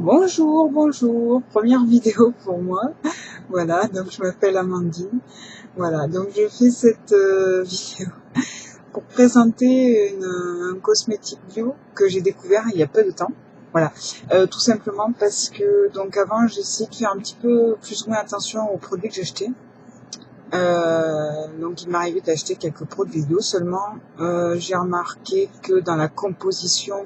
Bonjour, bonjour, première vidéo pour moi. Voilà, donc je m'appelle Amandine. Voilà, donc je fais cette vidéo pour présenter un cosmétique bio que j'ai découvert il y a peu de temps. Voilà, tout simplement parce que donc avant j'essayais de faire un petit peu plus ou moins attention aux produits que j'achetais. Donc il m'arrivait d'acheter quelques produits bio seulement. J'ai remarqué que dans la composition,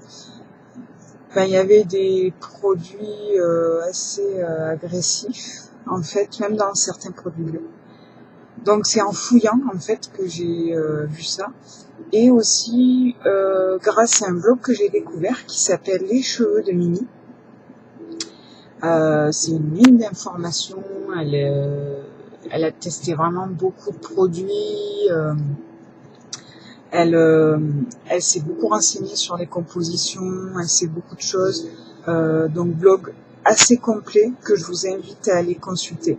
il y avait des produits assez agressifs, en fait, même dans certains produits bio. Donc c'est en fouillant, en fait, que j'ai vu ça. Et aussi grâce à un blog que j'ai découvert qui s'appelle Les Cheveux de Mimi. C'est une mine d'informations, elle a testé vraiment beaucoup de produits. Elle s'est beaucoup renseignée sur les compositions, elle sait beaucoup de choses. Donc blog assez complet que je vous invite à aller consulter,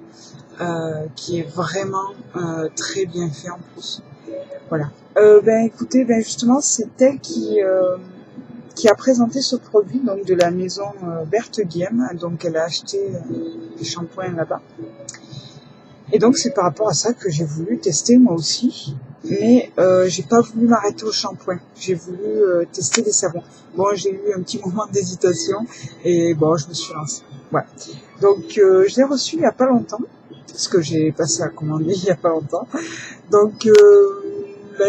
qui est vraiment très bien fait en plus. Voilà. Écoutez, justement c'est elle qui a présenté ce produit donc de la maison Berthe Guillem. Donc elle a acheté des shampoings là-bas. Et donc c'est par rapport à ça que j'ai voulu tester moi aussi. Mais j'ai pas voulu m'arrêter au shampoing. J'ai voulu tester des savons. Bon, j'ai eu un petit moment d'hésitation et bon, je me suis lancée. Voilà. Donc je l'ai reçu il y a pas longtemps, parce que j'ai passé à commander il y a pas longtemps. Donc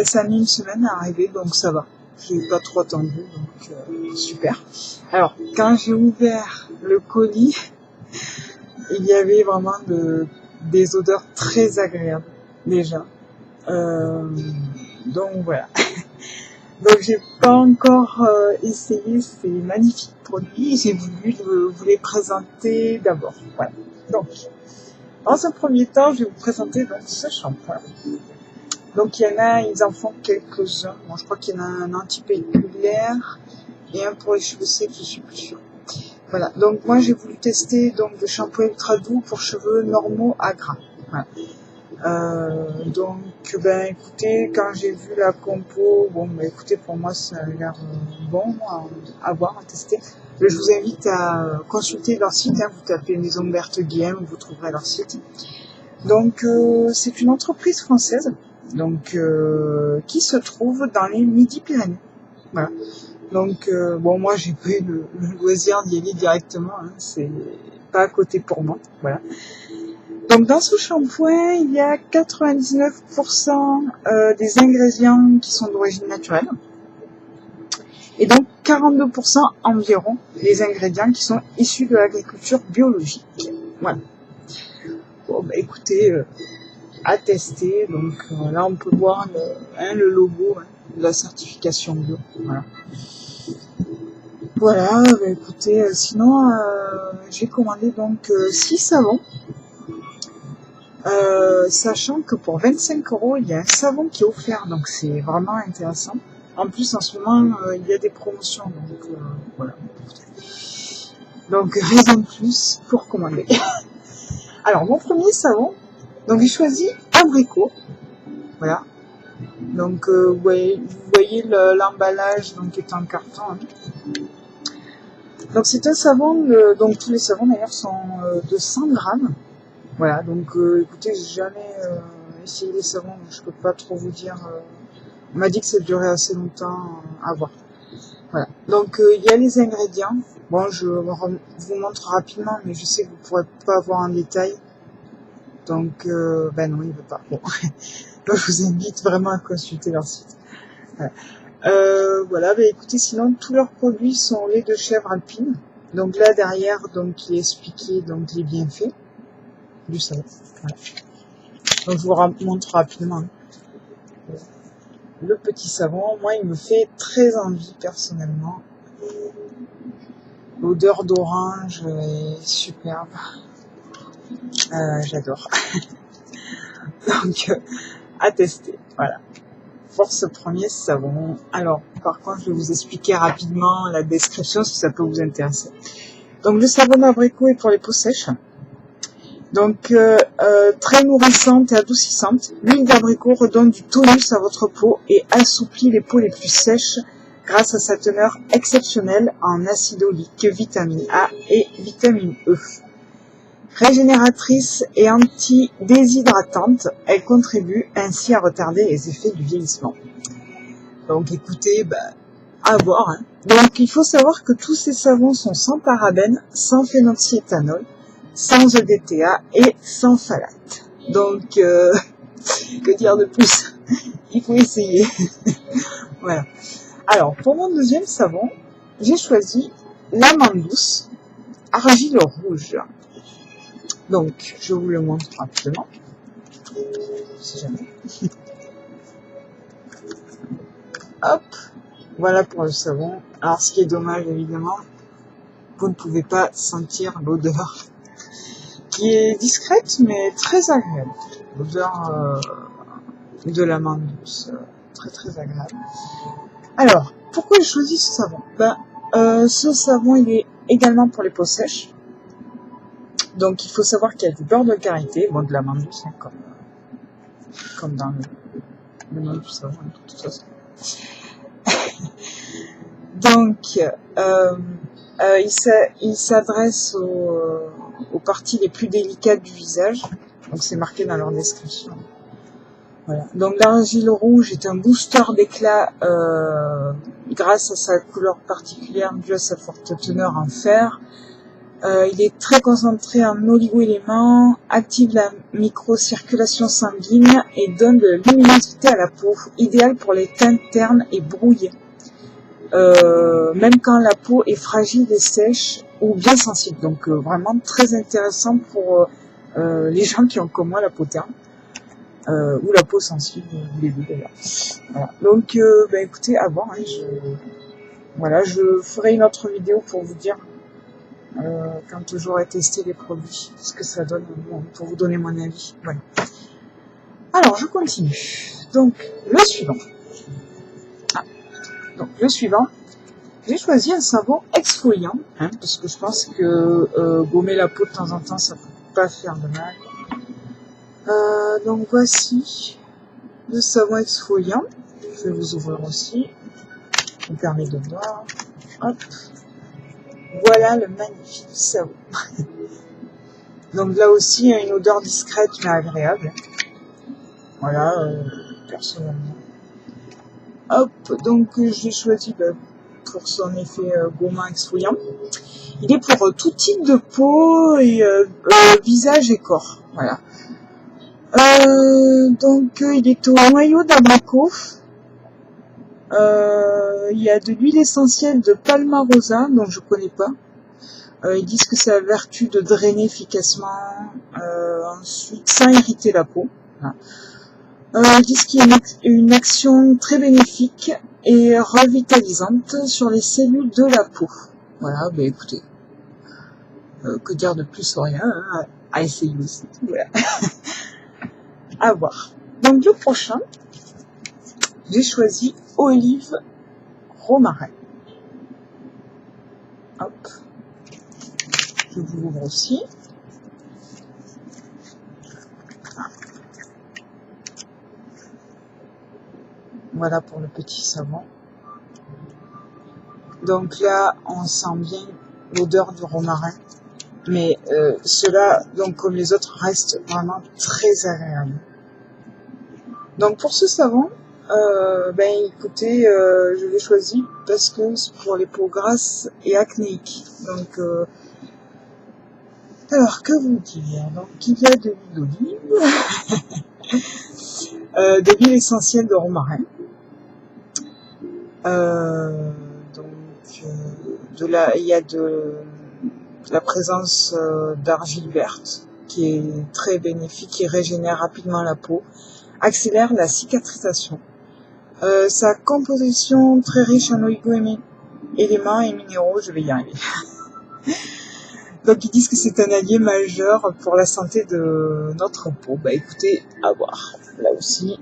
ça a mis une semaine à arriver, donc ça va. J'ai pas trop attendu, donc super. Alors quand j'ai ouvert le colis, il y avait vraiment des odeurs très agréables déjà. Donc voilà. Donc j'ai pas encore essayé ces magnifiques produits. J'ai voulu vous les présenter d'abord. Voilà. Donc, dans un premier temps, je vais vous présenter donc ce shampoing. Donc il y en a, ils en font quelques-uns. Bon, je crois qu'il y en a un antipelliculaire et un pour les cheveux secs, je suis plus sûre. Voilà. Donc moi j'ai voulu tester donc le shampoing ultra doux pour cheveux normaux à gras. Voilà. Donc écoutez, quand j'ai vu la compo, écoutez, pour moi ça a l'air bon à voir, à tester. Je vous invite à consulter leur site, hein, vous tapez Maison Berthe Guillem, vous trouverez leur site. Donc c'est une entreprise française, donc qui se trouve dans les Midi-Pyrénées. Voilà. Donc moi j'ai pas eu le loisir d'y aller directement, hein, c'est pas à côté pour moi. Voilà. Donc dans ce shampoing, il y a 99% des ingrédients qui sont d'origine naturelle. Et donc 42% environ des ingrédients qui sont issus de l'agriculture biologique. Voilà. Bon, écoutez, à tester. Donc là, on peut voir le logo de la certification bio. Voilà. Voilà, écoutez, sinon, j'ai commandé donc 6 savons. Sachant que pour 25 €, il y a un savon qui est offert, donc c'est vraiment intéressant. En plus, en ce moment, il y a des promotions, donc voilà. Donc, raison de plus pour commander. Alors, mon premier savon, donc j'ai choisi abricot. Voilà. Donc, vous voyez l'emballage donc est en carton. Hein. Donc, c'est un savon, donc tous les savons d'ailleurs sont de 100 grammes. Voilà, donc écoutez, j'ai jamais essayé les savons, donc je peux pas trop vous dire. On m'a dit que ça durait assez longtemps à voir. Voilà, donc il y a les ingrédients. Bon, je vous montre rapidement, mais je sais que vous pourrez pas voir en détail. Donc, non, il veut pas. Bon, donc je vous invite vraiment à consulter leur site. Voilà, écoutez, sinon tous leurs produits sont lait de chèvre alpine. Donc là derrière, donc il est expliqué donc les bienfaits du savon. Voilà. Donc je vous montre rapidement le petit savon. Moi, il me fait très envie personnellement. L'odeur d'orange est superbe. J'adore. Donc à tester. Voilà. Pour ce premier savon. Alors, par contre, je vais vous expliquer rapidement la description si ça peut vous intéresser. Donc le savon d'abricot est pour les peaux sèches. Donc très nourrissante et adoucissante, l'huile d'abricot redonne du tonus à votre peau et assouplit les peaux les plus sèches grâce à sa teneur exceptionnelle en acide oléique, vitamine A et vitamine E. Régénératrice et anti-déshydratante, elle contribue ainsi à retarder les effets du vieillissement. Donc écoutez, à voir. Hein. Donc il faut savoir que tous ces savons sont sans parabènes, sans phénoxyéthanol, sans EDTA et sans phthalate. Donc, que dire de plus? Il faut essayer. Voilà. Alors, pour mon deuxième savon, j'ai choisi l'amande douce, argile rouge. Donc, je vous le montre rapidement. Si jamais. Hop. Voilà pour le savon. Alors, ce qui est dommage, évidemment, vous ne pouvez pas sentir l'odeur, qui est discrète, mais très agréable. L'odeur de l'amande douce, très très agréable. Alors, pourquoi j'ai choisi ce savon? Ce savon, il est également pour les peaux sèches. Donc, il faut savoir qu'il y a du beurre de karité, bon, de l'amande douce, hein, comme dans le nom du savon, de toute façon. Donc, il s'adresse aux parties les plus délicates du visage. Donc, c'est marqué dans leur description. Voilà. Donc, l'argile rouge est un booster d'éclat grâce à sa couleur particulière due à sa forte teneur en fer. Il est très concentré en oligo-éléments, active la microcirculation sanguine et donne de la luminosité à la peau, idéal pour les teintes ternes et brouillées. Même quand la peau est fragile et sèche ou bien sensible. Donc vraiment très intéressant pour les gens qui ont comme moi la peau terne ou la peau sensible, ou les deux d'ailleurs. Voilà. Donc écoutez, à voir. Hein, je ferai une autre vidéo pour vous dire quand j'aurai testé les produits, ce que ça donne, pour vous donner mon avis. Voilà. Alors je continue. Donc le suivant. Donc le suivant, j'ai choisi un savon exfoliant, hein, parce que je pense que gommer la peau de temps en temps, ça peut pas faire de mal. Donc voici le savon exfoliant. Je vais vous ouvrir aussi. Ça me permet de voir. Hop. Voilà le magnifique savon. Donc là aussi, il y a une odeur discrète mais agréable. Voilà, personnellement. Hop, donc j'ai choisi pour son effet gommant exfoliant. Il est pour tout type de peau et visage et corps. Voilà. Donc il est au noyau d'abricot. Il y a de l'huile essentielle de palmarosa, dont je connais pas. Ils disent que ça a la vertu de drainer efficacement, ensuite sans irriter la peau. Voilà. Ils disent qu'il y a une action très bénéfique et revitalisante sur les cellules de la peau. Voilà, écoutez, que dire de plus ou rien, hein, à essayer aussi. Voilà. À voir. Donc le prochain, j'ai choisi olive romarin. Hop. Je vous l'ouvre aussi. Voilà pour le petit savon. Donc là, on sent bien l'odeur du romarin. Mais cela, donc comme les autres, reste vraiment très agréable. Donc pour ce savon, écoutez, je l'ai choisi parce que c'est pour les peaux grasses et acnéiques. Donc, alors que vous dire? Donc il y a de l'huile d'olive, de l'huile essentielle de romarin, il y a de la présence d'argile verte qui est très bénéfique, qui régénère rapidement la peau, accélère la cicatrisation. Sa composition très riche en oligo-éléments et minéraux, je vais y arriver. Donc ils disent que c'est un allié majeur pour la santé de notre peau. Écoutez, à voir. Là aussi,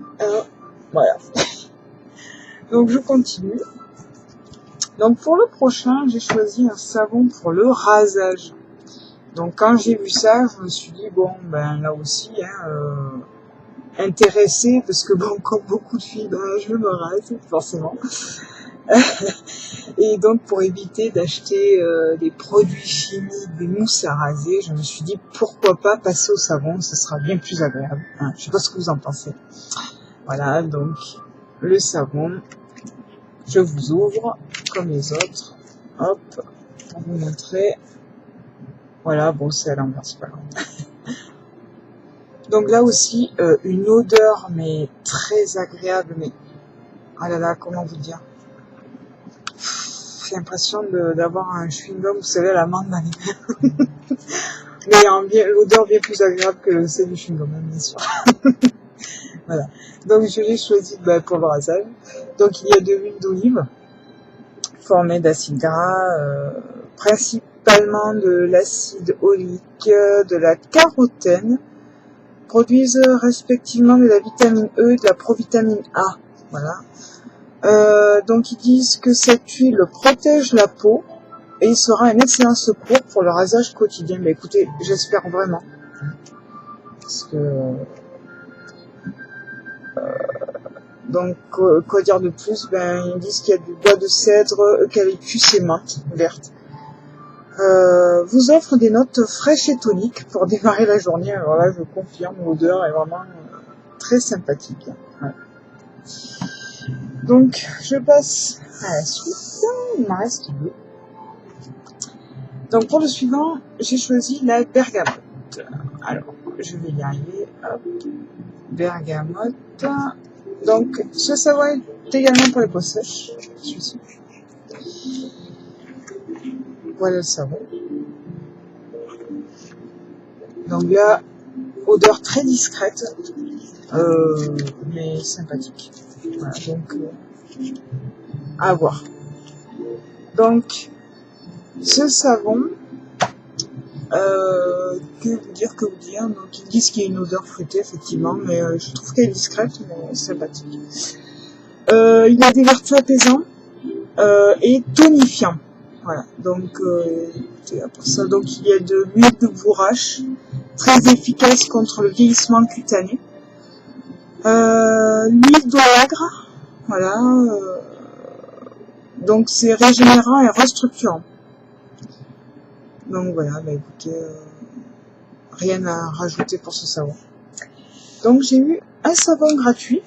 voilà. Donc je continue. Donc pour le prochain, j'ai choisi un savon pour le rasage. Donc quand j'ai vu ça, je me suis dit là aussi, intéressée, parce que comme beaucoup de filles, je me rase forcément. Et donc, pour éviter d'acheter des produits chimiques, des mousses à raser, je me suis dit, pourquoi pas passer au savon, ce sera bien plus agréable. Hein, je sais pas ce que vous en pensez. Voilà, donc, le savon, je vous ouvre, comme les autres. Hop, pour vous montrer. Voilà, bon, c'est à l'envers, c'est pas grave. Donc là aussi, une odeur, mais très agréable, mais, ah là là, comment vous dire? J'ai l'impression d'avoir un chewing-gum, vous savez, à la menthe dans les mains. Mais l'odeur bien plus agréable que celle du chewing-gum, bien sûr. Voilà. Donc je l'ai choisi pour le rasage. Donc il y a de l'huile d'olive, formée d'acides gras, principalement de l'acide oléique, de la carotène, produisent respectivement de la vitamine E et de la provitamine A. Voilà. Donc ils disent que cette huile protège la peau et il sera un excellent secours pour le rasage quotidien. Mais écoutez, j'espère vraiment. Parce que donc quoi dire de plus? Ils disent qu'il y a du bois de cèdre, eucalyptus et menthe verte. Vous offre des notes fraîches et toniques pour démarrer la journée. Alors là, je confirme, l'odeur est vraiment très sympathique. Ouais. Donc, je passe à la suite. Il m'en reste deux. Donc, pour le suivant, j'ai choisi la bergamote. Alors, je vais y arriver. Hop. Bergamote. Donc, ce savon est également pour les peaux sèches. Celui-ci. Voilà le savon. Donc là, odeur très discrète, mais sympathique. Voilà, donc, à voir. Donc, ce savon, que vous dire. Donc, ils disent qu'il y a une odeur fruitée, effectivement, mais je trouve qu'elle est discrète, mais sympathique. Il a des vertus apaisantes et tonifiants. Voilà, donc, pour ça, donc il y a de l'huile de bourrache, très efficace contre le vieillissement cutané. L'huile d'oègre, voilà, donc c'est régénérant et restructurant. Donc voilà, écoutez, rien à rajouter pour ce savon. Donc j'ai eu un savon gratuit,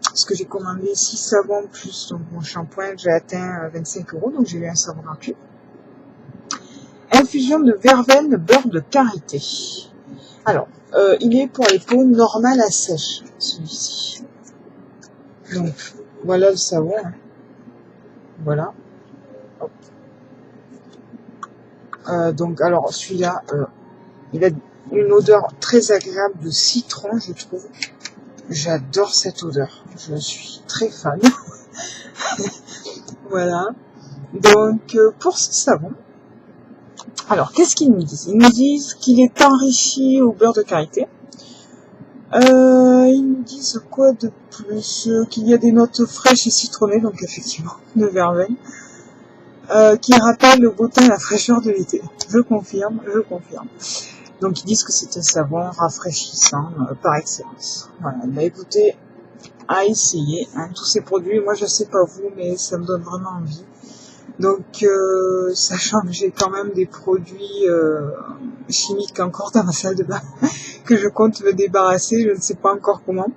parce que j'ai commandé 6 savons plus donc mon shampoing, j'ai atteint 25 €, donc j'ai eu un savon gratuit. Infusion de verveine, beurre de karité. Alors, il est pour les peaux normales à sèche, celui-ci. Donc, voilà le savon. Hein. Voilà. Hop. Donc, alors, celui-là, il a une odeur très agréable de citron, je trouve. J'adore cette odeur. Je suis très fan. Voilà. Donc, pour ce savon, alors, qu'est-ce qu'ils nous disent? Ils nous disent qu'il est enrichi au beurre de karité. Ils nous disent quoi de plus? Qu'il y a des notes fraîches et citronnées, donc effectivement, de verveine, qui rappellent le beau temps et la fraîcheur de l'été. Je confirme. Donc ils disent que c'est un savon rafraîchissant par excellence. Voilà, écoutez, à essayer, hein, tous ces produits, moi je sais pas vous, mais ça me donne vraiment envie. Donc, sachant que j'ai quand même des produits chimiques encore dans ma salle de bain, que je compte me débarrasser, je ne sais pas encore comment.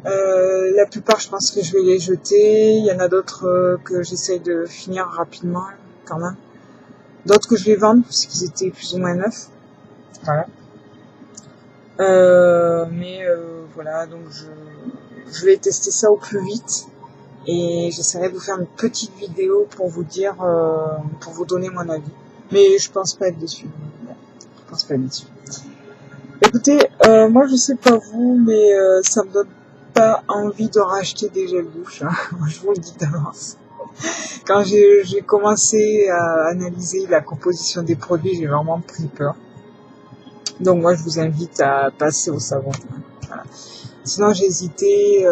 La plupart, je pense que je vais les jeter. Il y en a d'autres que j'essaye de finir rapidement, quand même. D'autres que je vais vendre, parce qu'ils étaient plus ou moins neufs. Voilà. Voilà, donc je vais tester ça au plus vite. Et j'essaierai de vous faire une petite vidéo pour vous dire, pour vous donner mon avis. Mais je pense pas être déçu. Écoutez, moi je sais pas vous, mais ça me donne pas envie de racheter des gels douche. Hein. Moi je vous le dis d'avance. Quand j'ai commencé à analyser la composition des produits, j'ai vraiment pris peur. Donc moi je vous invite à passer au savon. Voilà. Sinon j'ai hésité,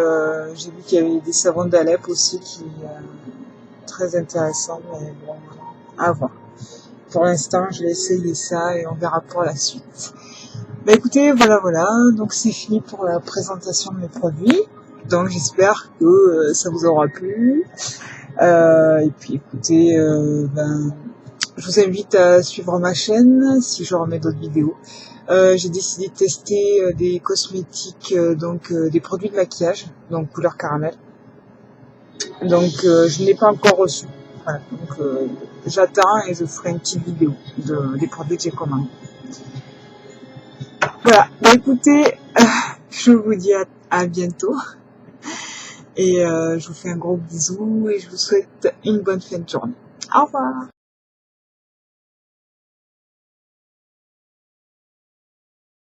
j'ai vu qu'il y avait des savons d'Alep aussi qui très intéressants, mais bon, à voir. Pour l'instant, je vais essayer ça et on verra pour la suite. Écoutez, voilà, donc c'est fini pour la présentation de mes produits. Donc j'espère que ça vous aura plu. Et puis écoutez, je vous invite à suivre ma chaîne si je remets d'autres vidéos. J'ai décidé de tester des cosmétiques, des produits de maquillage, donc couleur caramel. Donc je n'ai pas encore reçu. Voilà, donc j'attends et je ferai une petite vidéo des produits que j'ai commandés. Voilà, écoutez, je vous dis à bientôt. Et je vous fais un gros bisou et je vous souhaite une bonne fin de journée. Au revoir.